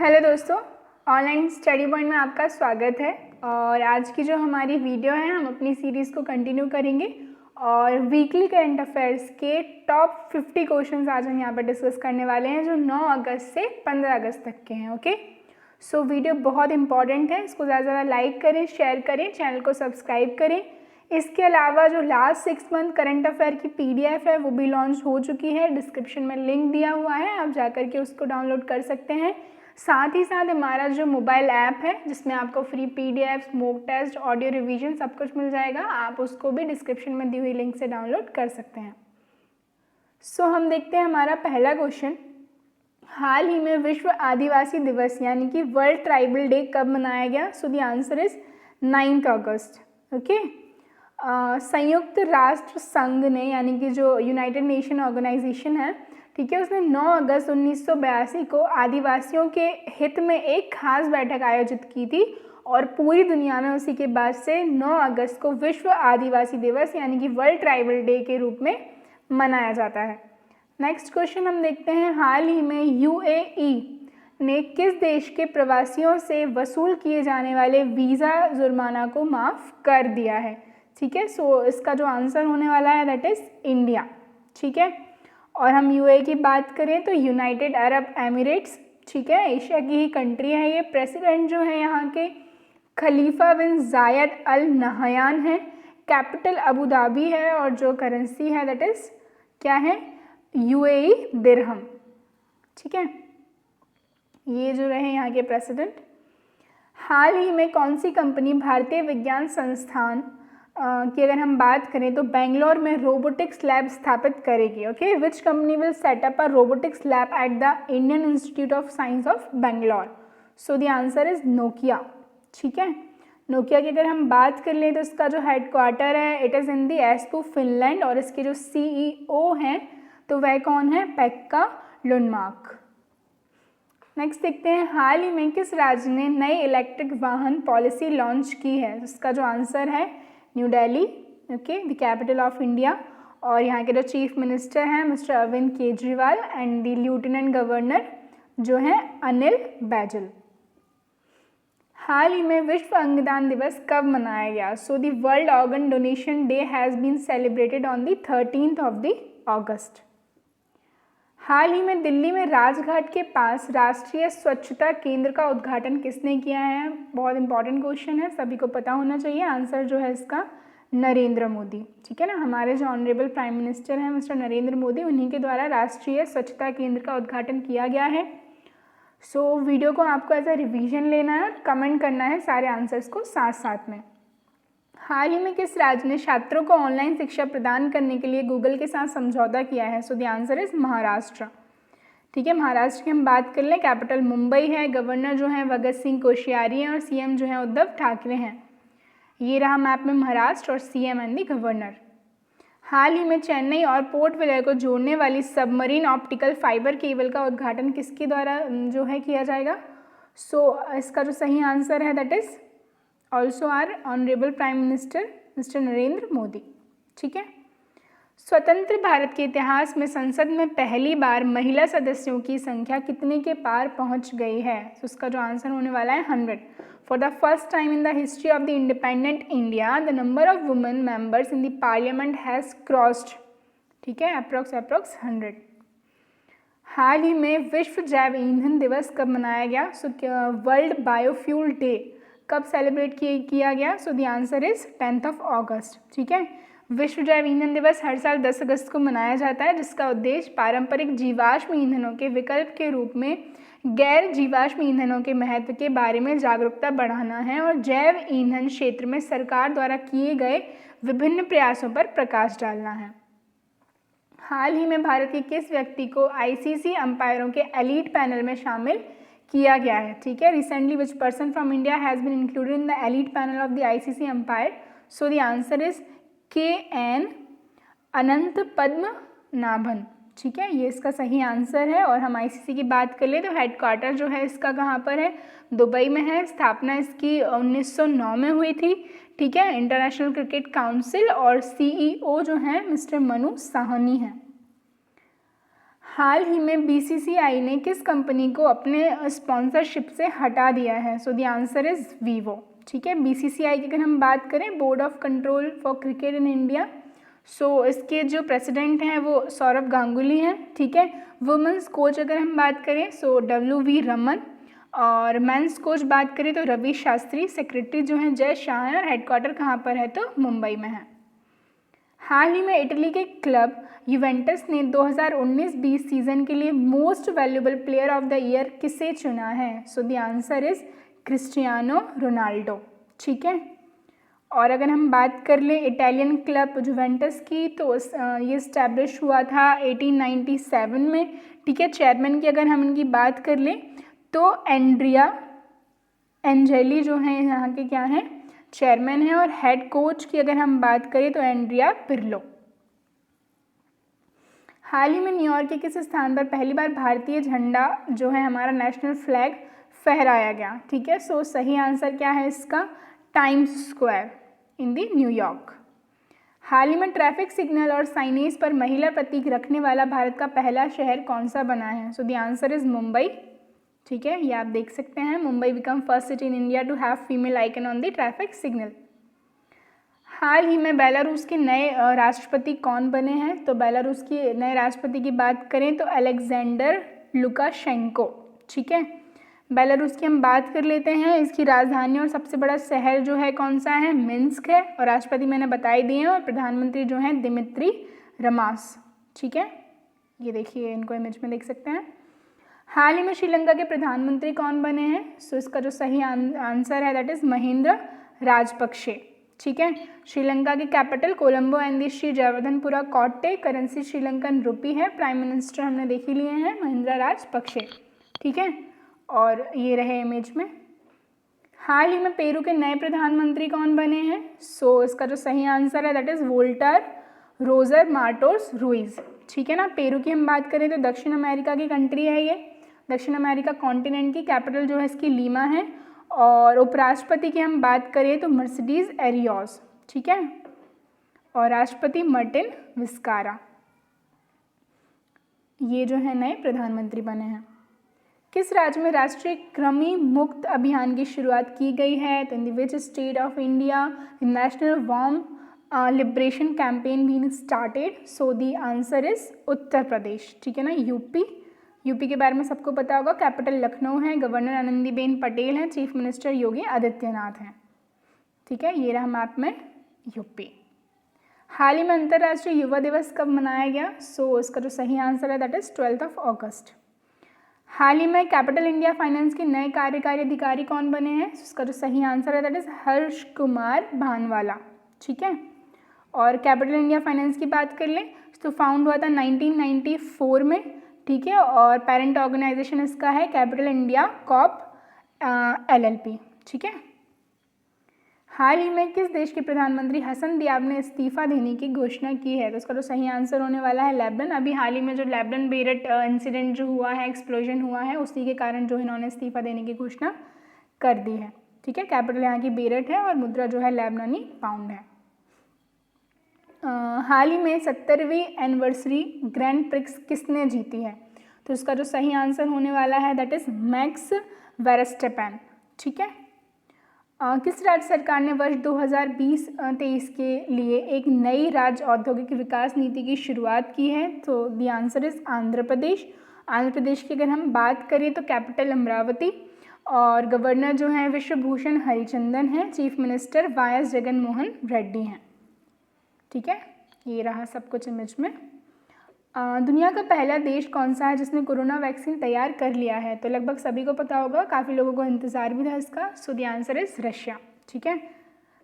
Hello दोस्तों, online study point में आपका स्वागत है। और आज की जो हमारी वीडियो है, हम अपनी सीरीज़ को कंटिन्यू करेंगे और वीकली करंट अफेयर्स के टॉप 50 क्वेश्चंस आज हम यहाँ पर डिस्कस करने वाले हैं, जो 9 अगस्त से 15 अगस्त तक के हैं। ओके, सो वीडियो बहुत इंपॉर्टेंट है, इसको ज़्यादा से ज़्यादा लाइक करें, शेयर करें, चैनल को सब्सक्राइब करें। इसके अलावा जो लास्ट 6 मंथ करंट अफेयर की PDF है वो भी लॉन्च हो चुकी है, डिस्क्रिप्शन में लिंक दिया हुआ है, आप जाकर के उसको डाउनलोड कर सकते हैं। साथ ही साथ हमारा जो मोबाइल ऐप है जिसमें आपको free PDF, mock test, audio revision सब कुछ मिल जाएगा, आप उसको भी डिस्क्रिप्शन में दी हुई लिंक से डाउनलोड कर सकते हैं। सो हम देखते हैं हमारा पहला क्वेश्चन। हाल ही में विश्व आदिवासी दिवस यानी कि वर्ल्ड ट्राइबल डे कब मनाया गया? So the answer is 9 August. Okay, संयुक्त राष्ट्र संघ ने यानी कि जो यूनाइटेड नेशन ऑर्गेनाइजेशन है, ठीक है, उसने 9 अगस्त 1982 को आदिवासियों के हित में एक खास बैठक आयोजित की थी और पूरी दुनिया में उसी के बाद से 9 अगस्त को विश्व आदिवासी दिवस यानी कि वर्ल्ड ट्राइबल डे के रूप में मनाया जाता है। नेक्स्ट क्वेश्चन हम देखते हैं। हाल ही में UAE ने किस देश के प्रवासियों से वसूल किए जाने वाले वीज़ा जुर्माना को माफ़ कर दिया है? ठीक है, सो इसका जो आंसर होने वाला है दैट इज़ इंडिया। ठीक है, और हम UAE की बात करें तो यूनाइटेड अरब एमिरेट्स, ठीक है, एशिया की ही कंट्री है ये। प्रेसिडेंट जो है यहाँ के खलीफा बिन जायद अल नहयान है। कैपिटल अबू धाबी है और जो करेंसी है दैट इज़ क्या है? UAE दिरहम। ठीक है, ये जो रहे यहाँ के प्रेसिडेंट। हाल ही में कौन सी कंपनी भारतीय विज्ञान संस्थान की अगर हम बात करें तो बेंगलोर में रोबोटिक्स लैब स्थापित करेगी? Okay, which company will set up a robotics lab at the Indian institute of science of Bangalore? So the answer is Nokia. ठीक है, नोकिया की अगर हम बात कर लें तो इसका जो हेडक्वार्टर है it is in the Espoo Finland और इसके जो CEO हैं तो वह कौन है? पेक्का लुनमार्क। नेक्स्ट देखते हैं। हाल ही में किस राज्य ने नई इलेक्ट्रिक वाहन पॉलिसी लॉन्च की है? इसका जो आंसर है New Delhi, okay, the capital of India. और यहाँ के जो चीफ मिनिस्टर हैं mister Arvind Kejriwal and the lieutenant governor जो हैं अनिल बैजल। हाल ही में विश्व अंगदान दिवस कब मनाया गया? So the world organ donation day has been celebrated on the 13th of August. हाल ही में दिल्ली में राजघाट के पास राष्ट्रीय स्वच्छता केंद्र का उद्घाटन किसने किया है? बहुत इंपॉर्टेंट क्वेश्चन है, सभी को पता होना चाहिए। आंसर जो है इसका नरेंद्र मोदी। ठीक है ना, हमारे जो ऑनरेबल प्राइम मिनिस्टर हैं मिस्टर नरेंद्र मोदी, उन्हीं के द्वारा राष्ट्रीय स्वच्छता केंद्र का उद्घाटन किया गया है। सो वीडियो को आपको एज अ रिविजन लेना है, कमेंट करना है सारे आंसर्स को साथ साथ में। हाल ही में किस राज्य ने छात्रों को ऑनलाइन शिक्षा प्रदान करने के लिए गूगल के साथ समझौता किया है? So the answer is Maharashtra. ठीक है, महाराष्ट्र की हम बात कर लें, कैपिटल मुंबई है, गवर्नर जो है भगत सिंह कोश्यारी हैं और CM जो है उद्धव ठाकरे हैं। ये रहा मैप में महाराष्ट्र और CM एंड द गवर्नर। हाल ही में चेन्नई और पोर्ट विलियर को जोड़ने वाली सबमरीन ऑप्टिकल फाइबर केबल का उद्घाटन किसके द्वारा जो है किया जाएगा? सो इसका जो सही आंसर है that is also our honourable prime minister mister Narendra Modi. ठीक है, स्वतंत्र भारत के इतिहास में संसद में पहली बार महिला सदस्यों की संख्या कितने के पार पहुंच गई है? तो उसका जो आंसर होने वाला है 100। For the first time in the history of the independent India the number of women members in the parliament has crossed, ठीक है, अप्रोक्स 100। हाल ही में विश्व जैव ईंधन दिवस कब मनाया गया? सो वर्ल्ड बायोफ्यूल डे कब सेलिब्रेट किया गया? So the answer is 10th अगस्त। ठीक है, विश्व जैव ईंधन दिवस हर साल 10 अगस्त को मनाया जाता है, जिसका उद्देश्य पारंपरिक जीवाश्म ईंधनों के विकल्प के रूप में गैर जीवाश्म ईंधनों के महत्व के बारे में जागरूकता बढ़ाना है और जैव ईंधन क्षेत्र में सरकार द्वारा किए गए विभिन्न प्रयासों पर प्रकाश डालना है। हाल ही में भारत के किस व्यक्ति को ICC अंपायरों के एलीट पैनल में शामिल किया गया है? ठीक है, recently which person from India has been included in the elite panel of the ICC umpire? So the answer is KN Anant Padmanabhan. ठीक है, ये इसका सही आंसर है। और हम ICC की बात कर ले तो हेडक्वार्टर जो है इसका कहाँ पर है? दुबई में है। स्थापना इसकी 1909 में हुई थी। ठीक है, इंटरनेशनल क्रिकेट काउंसिल और CEO जो हैं मिस्टर मनु साहनी हैं। हाल ही में बीसीसीआई ने किस कंपनी को अपने स्पॉन्सरशिप से हटा दिया है? So the answer is Vivo. ठीक है, बीसीसीआई की अगर हम बात करें, board of control for cricket in India, so इसके जो प्रेसिडेंट हैं वो सौरभ गांगुली हैं। ठीक है, वुमेंस कोच अगर हम बात करें सो WV रमन, और मेंस कोच बात करें तो रवि शास्त्री, सेक्रेटरी जो हैं जय शाह हैं, और हेडक्वार्टर कहाँ पर है? तो मुंबई में है। हाल ही में इटली के क्लब यूवेंटस ने 2019-20 सीजन के लिए most valuable player of the year किसे चुना है? So the answer is Cristiano Ronaldo. ठीक है, और अगर हम बात कर लें इटालियन क्लब यूवेंटस की, तो ये इस्टेब्लिश हुआ था 1897 में। ठीक है, चेयरमैन की अगर हम इनकी बात कर लें तो एंड्रिया एंजेली जो हैं यहाँ के क्या हैं? चेयरमैन है। और हेड कोच की अगर हम बात करें तो एंड्रिया पिर्लो। हाल ही में न्यूयॉर्क के किस स्थान पर पहली बार भारतीय झंडा जो है हमारा नेशनल फ्लैग फहराया गया? ठीक है, सो सही आंसर क्या है इसका? टाइम्स स्क्वायर इन दी न्यूयॉर्क। हाल ही में ट्रैफिक सिग्नल और साइनेज पर महिला प्रतीक रखने वाला भारत का पहला शहर कौन सा बना है? So the answer is Mumbai. ठीक है, ये आप देख सकते हैं, Mumbai become first city in India to have female icon on the traffic signal. हाल ही में बेलारूस के नए राष्ट्रपति कौन बने हैं? तो बेलारूस के नए राष्ट्रपति की बात करें तो अलेक्जेंडर लुकाशेंको। ठीक है, बेलारूस की हम बात कर लेते हैं। इसकी राजधानी और सबसे बड़ा शहर जो है कौन सा है? मिन्स्क है। और राष्ट्रपति मैंने बताई दिए हैं, और प्रधानमंत्री जो हैं दिमित्री रमास। ठीक है, ये देखिए, इनको इमेज में देख सकते हैं। हाल ही में श्रीलंका के प्रधानमंत्री कौन बने हैं? सो इसका जो सही आंसर है दैट इज महिंद्रा राजपक्षे। ठीक है, श्रीलंका की capital Colombo and the Sri Jayawardenepura Kotte, currency Sri Lankan rupee है। प्राइम मिनिस्टर हमने देख ही लिए हैं, महिंद्रा राजपक्षे। ठीक है, और ये रहे इमेज में। हाल ही में पेरू के नए प्रधानमंत्री कौन बने हैं? सो इसका जो सही आंसर है that is Walter Roger Martos Ruiz. ठीक है ना, पेरू की हम बात करें तो दक्षिण अमेरिका की कंट्री है ये, दक्षिण अमेरिका कॉन्टिनेंट की। कैपिटल जो है इसकी लीमा है। और उपराष्ट्रपति की हम बात करें तो मर्सिडीज एरियोस। ठीक है, और राष्ट्रपति मार्टिन विस्कारा। ये जो है नए प्रधानमंत्री बने हैं। किस राज्य में राष्ट्रीय कृमि मुक्त अभियान की शुरुआत की गई है? तो in the which state of India national worm liberation campaign been started? So the answer is Uttar Pradesh. ठीक है ना, यूपी के बारे में सबको पता होगा। कैपिटल लखनऊ है, गवर्नर आनंदीबेन पटेल हैं, चीफ मिनिस्टर योगी आदित्यनाथ हैं। ठीक है, ये रहा मैप में यूपी। हाल ही में अंतर्राष्ट्रीय युवा दिवस कब मनाया गया? सो इसका जो सही आंसर है दैट इज 12 अगस्त। हाल ही में कैपिटल इंडिया फाइनेंस के नए कार्यकारी अधिकारी कौन बने हैं? इसका जो सही आंसर है दैट इज हर्ष कुमार भानवाला। ठीक है, और कैपिटल इंडिया फाइनेंस की बात कर लें तो फाउंड हुआ था 1994 में। ठीक है, और पेरेंट ऑर्गेनाइजेशन इसका है कैपिटल इंडिया कॉप LLP। ठीक है, हाल ही में किस देश के प्रधानमंत्री हसन दियाब ने इस्तीफा देने की घोषणा की है? तो इसका जो सही आंसर होने वाला है लेबनान। अभी हाल ही में जो लेबनान बेरट इंसिडेंट जो हुआ है, एक्सप्लोजन हुआ है, उसी के कारण जो इन्होंने इस्तीफा देने की घोषणा कर दी है। ठीक है, कैपिटल यहाँ की बेरट है और मुद्रा जो है लेबनानी पाउंड है। हाल ही में 70वीं एनिवर्सरी ग्रैंड प्रिक्स किसने जीती है? तो इसका जो सही आंसर होने वाला है दैट इज मैक्स वेरस्टेपेन। ठीक है, किस राज्य सरकार ने वर्ष 2020-23 के लिए एक नई राज्य औद्योगिक विकास नीति की शुरुआत की है? तो the answer is Andhra Pradesh. Andhra Pradesh की अगर हम बात करें तो कैपिटल अमरावती, और गवर्नर जो हैं विश्वभूषण हरिचंदन हैं, चीफ मिनिस्टर वाएस जगन मोहन रेड्डी हैं। ठीक है, ये रहा सब कुछ इमेज में। दुनिया का पहला देश कौन सा है जिसने कोरोना वैक्सीन तैयार कर लिया है? तो लगभग सभी को पता होगा, काफ़ी लोगों को इंतज़ार भी था इसका। सो द आंसर इज रशिया। ठीक है,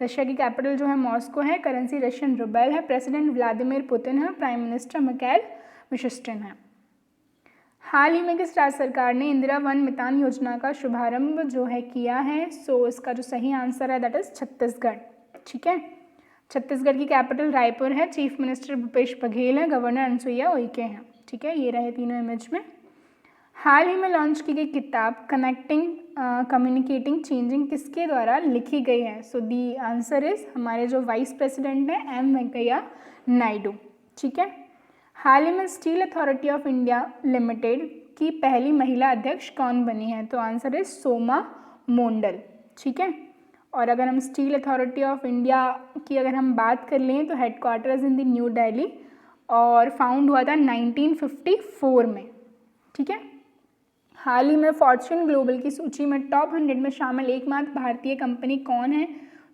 रशिया की कैपिटल जो है मॉस्को है, करेंसी रशियन रूबेल है, प्रेसिडेंट व्लादिमीर पुतिन है, प्राइम मिनिस्टर मिकाइल मिशुस्टिन है। हाल ही में किस राज्य सरकार ने इंदिरा वन मितान योजना का शुभारंभ जो है किया है? सो इसका जो सही आंसर है दैट इज छत्तीसगढ़। ठीक है, छत्तीसगढ़ की कैपिटल रायपुर है, चीफ मिनिस्टर भूपेश बघेल है, गवर्नर अनसुईया उइके हैं। ठीक है, ये रहे तीनों इमेज में। हाल ही में लॉन्च की गई किताब कनेक्टिंग कम्युनिकेटिंग चेंजिंग किसके द्वारा लिखी गई है? सो दी आंसर इज हमारे जो वाइस प्रेसिडेंट हैं M वेंकैया नायडू। ठीक है, हाल ही में steel authority of India limited की पहली महिला अध्यक्ष कौन बनी है? तो आंसर है सोमा मोंडल। ठीक है, और अगर हम स्टील अथॉरिटी ऑफ इंडिया की अगर हम बात कर लें तो headquarters in the new Delhi और फाउंड हुआ था 1954 में। ठीक है, हाल ही में फॉर्च्यून ग्लोबल की सूची में टॉप 100 में शामिल एकमात्र भारतीय कंपनी कौन है?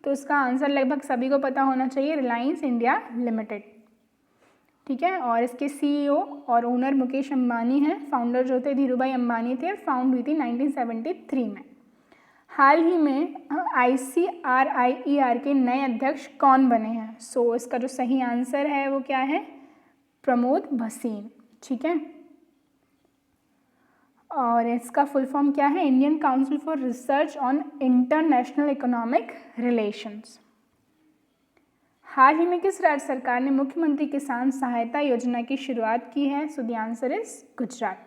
तो इसका आंसर लगभग सभी को पता होना चाहिए, रिलायंस इंडिया लिमिटेड। ठीक है, और इसके सीईओ और ओनर मुकेश अंबानी हैं। फाउंडर जो थे धीरूभाई अंबानी थे, फाउंड हुई थी 1973 में। हाल ही में ICRIER के नए अध्यक्ष कौन बने हैं? सो इसका जो सही आंसर है वो क्या है? प्रमोद भसीन। ठीक है, और इसका फुल फॉर्म क्या है? Indian council for research on international economic relations. हाल ही में किस राज्य सरकार ने मुख्यमंत्री किसान सहायता योजना की शुरुआत की है? So the answer is Gujarat.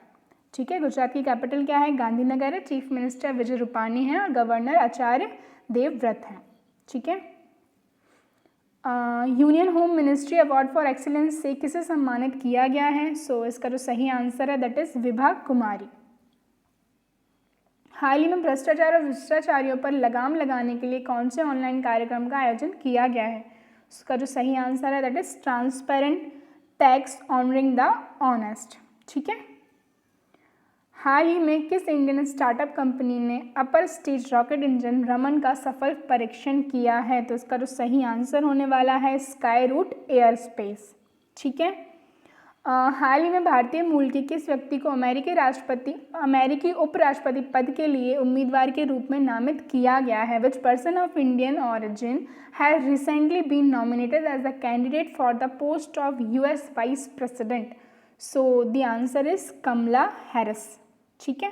ठीक है, गुजरात की कैपिटल क्या है? गांधीनगर है। चीफ मिनिस्टर विजय रूपानी है और गवर्नर आचार्य देवव्रत हैं। ठीक है, union home ministry award for excellence से किसे सम्मानित किया गया है? सो इसका जो सही आंसर है दैट इज विभा कुमारी। हाल ही में भ्रष्टाचार और भ्रष्टाचारियों पर लगाम लगाने के लिए कौन से ऑनलाइन कार्यक्रम का आयोजन किया गया है? उसका जो सही आंसर है that is transparent tax honouring the honest. ठीक है, हाल ही में किस इंडियन स्टार्टअप कंपनी ने upper stage rocket engine Raman का सफल परीक्षण किया है? तो इसका जो सही आंसर होने वाला है स्काई रूट एयरस्पेस। ठीक है, हाल ही में भारतीय मूल के किस व्यक्ति को अमेरिकी उपराष्ट्रपति पद के लिए उम्मीदवार के रूप में नामित किया गया है? Which person of Indian origin has recently been nominated as the candidate for the post of US vice president? So the answer is Kamala Harris. ठीक है,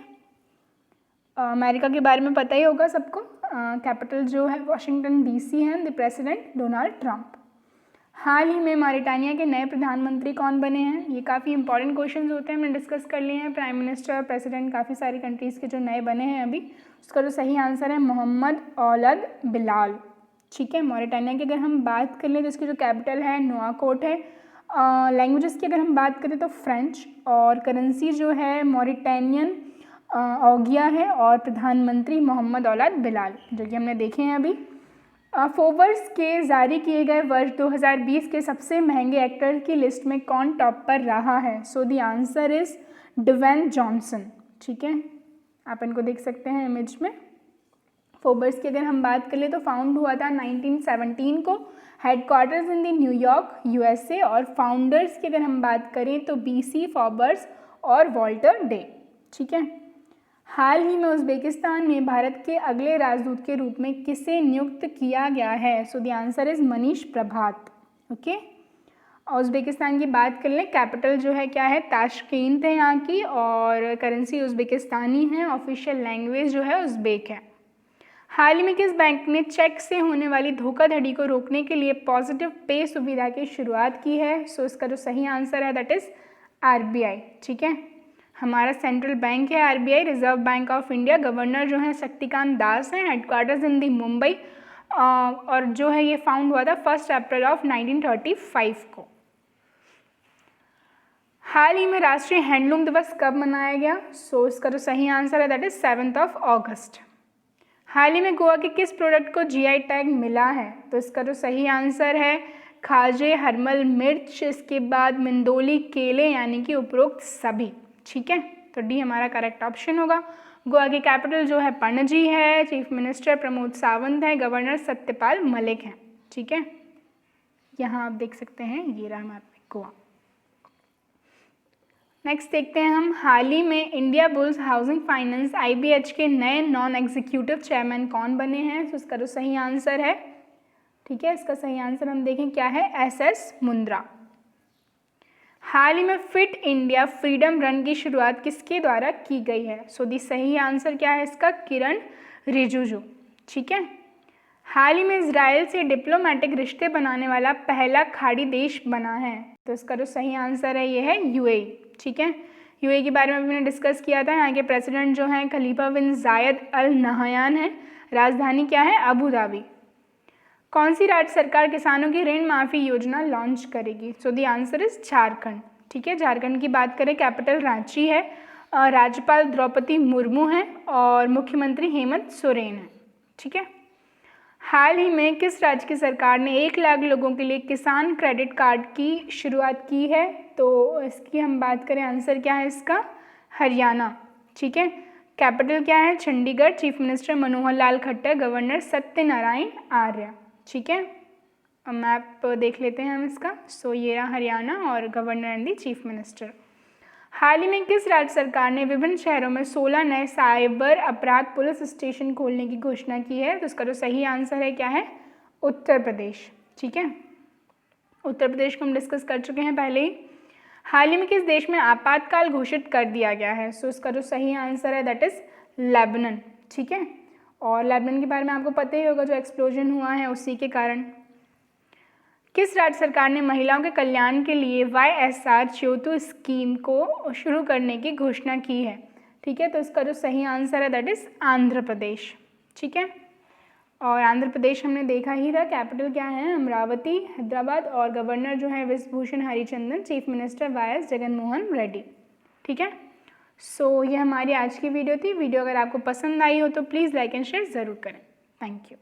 अमेरिका के बारे में पता ही होगा सबको, कैपिटल जो है वॉशिंगटन DC है, द प्रेसिडेंट डोनाल्ड ट्रंप। हाल ही में मॉरिटानिया के नए प्रधानमंत्री कौन बने हैं? ये काफ़ी इंपॉर्टेंट क्वेश्चंस होते हैं, हमने डिस्कस कर लिए हैं। प्राइम मिनिस्टर और प्रेसिडेंट काफ़ी सारी कंट्रीज़ के जो नए बने हैं अभी, उसका जो सही आंसर है मोहम्मद औलद बिलाल। ठीक है, मॉरिटानिया की अगर हम बात कर लें तो इसकी जो कैपिटल है नोआकोट है। लैंग्वेजेस की अगर हम बात करें तो फ्रेंच, और करेंसी जो है मॉरिटानियन ओगिया है, और प्रधानमंत्री मोहम्मद औलद बिलाल, जो कि हमने देखे हैं अभी। फोर्ब्स के जारी किए गए वर्ष 2020 के सबसे महंगे एक्टर की लिस्ट में कौन टॉप पर रहा है? So the answer is Dwayne Johnson. ठीक है, आप इनको देख सकते हैं इमेज में। फोर्ब्स की अगर हम बात कर ले तो फाउंड हुआ था 1917 को, headquarters in the New York USA, और फाउंडर्स की अगर हम बात करें तो BC फोर्ब्स और वॉल्टर डे। ठीक है, हाल ही में उज़्बेकिस्तान में भारत के अगले राजदूत के रूप में किसे नियुक्त किया गया है? So the answer is Manish Prabhat. Okay, Uzbekistan की बात कर लें, कैपिटल जो है क्या है? ताशकेंत है यहाँ की, और करेंसी उज़्बेकिस्तानी है, ऑफिशियल लैंग्वेज जो है उज़्बेक है। हाल ही में किस बैंक ने चेक से होने वाली धोखाधड़ी को रोकने के लिए पॉजिटिव पे सुविधा की शुरुआत की है? सो इसका जो सही आंसर है दैट इज RBI। ठीक है, हमारा सेंट्रल बैंक है RBI, reserve bank of India. Governor जो है शक्तिकांत दास हैं। हेडक्वार्टर्स इन दी मुंबई, और जो है ये फाउंड हुआ था 1 अप्रैल ऑफ 1935 को। हाल ही में राष्ट्रीय हैंडलूम दिवस कब मनाया गया? सो इसका जो सही आंसर है दैट इज 7 अगस्त। हाल ही में गोवा के किस प्रोडक्ट को GI टैग मिला है? तो इसका जो सही आंसर है खाजे, हरमल मिर्च, इसके बाद मिंदोली केले, यानी कि उपरोक्त सभी। ठीक है, तो D हमारा करेक्ट ऑप्शन होगा। गोवा की कैपिटल जो है पणजी है, चीफ मिनिस्टर प्रमोद सावंत है, गवर्नर सत्यपाल मलिक हैं। ठीक है, यहाँ आप देख सकते हैं, ये रहा हमारा गोवा। नेक्स्ट देखते हैं हम, हाल ही में India bulls housing finance IBH के नए नॉन एग्जीक्यूटिव चेयरमैन कौन बने हैं? तो इसका जो सही आंसर है, ठीक है, इसका सही आंसर हम देखें क्या है? SS मुंद्रा। हाल ही में फिट इंडिया फ्रीडम रन की शुरुआत किसके द्वारा की गई है? सो दी सही आंसर क्या है इसका? किरण रिजिजू। ठीक है, हाल ही में इजराइल से डिप्लोमेटिक रिश्ते बनाने वाला पहला खाड़ी देश बना है। तो इसका जो सही आंसर है ये है UAE। ठीक है, UAE के बारे में भी मैंने डिस्कस किया था। यहाँ के प्रेसिडेंट जो हैं खलीफा बिन जायद अल नहयान है। राजधानी क्या है? Abu Dhabi. कौन सी राज्य सरकार किसानों की ऋण माफी योजना लॉन्च करेगी? सो द आंसर इज झारखंड। ठीक है। झारखंड की बात करें, कैपिटल रांची है, राज्यपाल द्रौपदी मुर्मू हैं और मुख्यमंत्री हेमंत सोरेन हैं, ठीक है। हाल ही में किस राज्य की सरकार ने 1 लाख लोगों के लिए किसान क्रेडिट कार्ड की शुरुआत की है? तो इसकी हम बात करें, आंसर क्या है इसका? हरियाणा, ठीक है। कैपिटल क्या है? Chandigarh, chief minister Manohar Lal Khattar, governor Satyanarayan आर्य, ठीक है। मैप देख लेते हैं हम इसका। सो ये रहा हरियाणा और governor and the chief minister. हाल ही में किस राज्य सरकार ने विभिन्न शहरों में 16 नए साइबर अपराध पुलिस स्टेशन खोलने की घोषणा की है? तो इसका जो सही आंसर है क्या है? उत्तर प्रदेश, ठीक है। उत्तर प्रदेश को हम डिस्कस कर चुके हैं पहले ही। हाल ही में किस देश में आपातकाल घोषित कर दिया गया है? सो इसका जो सही आंसर है दैट इज लेबनान, ठीक है। और लेबनान के बारे में आपको पता ही होगा, जो एक्सप्लोजन हुआ है उसी के कारण। किस राज्य सरकार ने महिलाओं के कल्याण के लिए YSR च्योतु स्कीम को शुरू करने की घोषणा की है? ठीक है, तो इसका जो सही आंसर है दैट इज आंध्र प्रदेश, ठीक है। और आंध्र प्रदेश हमने देखा ही था, कैपिटल क्या है? अमरावती, हैदराबाद, और गवर्नर जो है Vishwabhushan Harichandan, chief minister YS Jaganmohan Reddy, ठीक है। सो ये हमारी आज की वीडियो थी। वीडियो अगर आपको पसंद आई हो तो प्लीज़ लाइक एंड शेयर ज़रूर करें। Thank you.